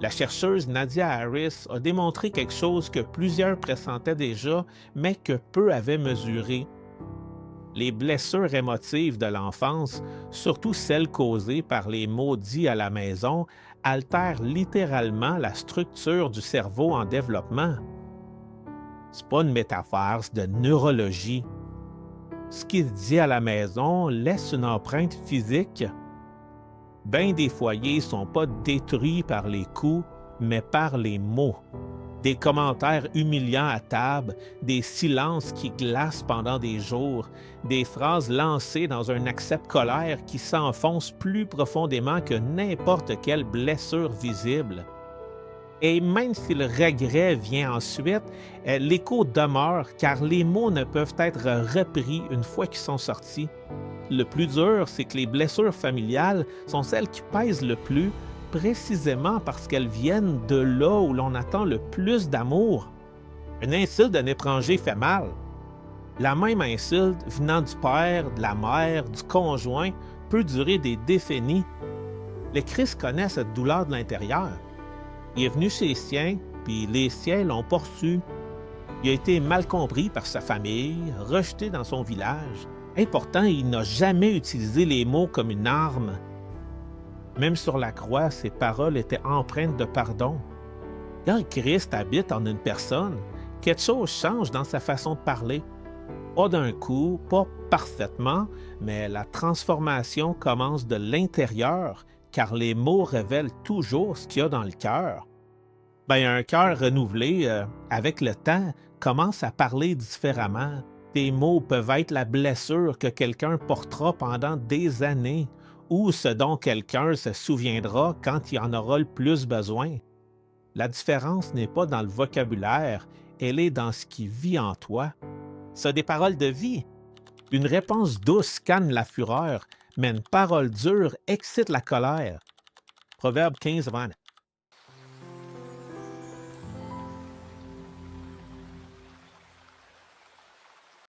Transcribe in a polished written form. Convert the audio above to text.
La chercheuse Nadia Harris a démontré quelque chose que plusieurs pressentaient déjà, mais que peu avaient mesuré. Les blessures émotives de l'enfance, surtout celles causées par les mots dits à la maison, altèrent littéralement la structure du cerveau en développement. C'est pas une métaphore, c'est de neurologie. Ce qui se dit à la maison laisse une empreinte physique. Bien des foyers sont pas détruits par les coups, mais par les mots. Des commentaires humiliants à table, des silences qui glacent pendant des jours, des phrases lancées dans un accès de colère qui s'enfonce plus profondément que n'importe quelle blessure visible. Et même si le regret vient ensuite, l'écho demeure car les mots ne peuvent être repris une fois qu'ils sont sortis. Le plus dur, c'est que les blessures familiales sont celles qui pèsent le plus, précisément parce qu'elles viennent de là où l'on attend le plus d'amour. Une insulte d'un étranger fait mal. La même insulte venant du père, de la mère, du conjoint peut durer des décennies. Le Christ connaît cette douleur de l'intérieur. Il est venu chez les siens, puis les siens l'ont pas reçu. Il a été mal compris par sa famille, rejeté dans son village. Et pourtant, il n'a jamais utilisé les mots comme une arme. Même sur la croix, ses paroles étaient empreintes de pardon. Quand Christ habite en une personne, quelque chose change dans sa façon de parler. Pas d'un coup, pas parfaitement, mais la transformation commence de l'intérieur, car les mots révèlent toujours ce qu'il y a dans le cœur. Un cœur renouvelé, avec le temps, commence à parler différemment. Tes mots peuvent être la blessure que quelqu'un portera pendant des années, ou ce dont quelqu'un se souviendra quand il en aura le plus besoin. La différence n'est pas dans le vocabulaire, elle est dans ce qui vit en toi. C'est des paroles de vie. Une réponse douce calme la fureur, mais une parole dure excite la colère. Proverbe 15,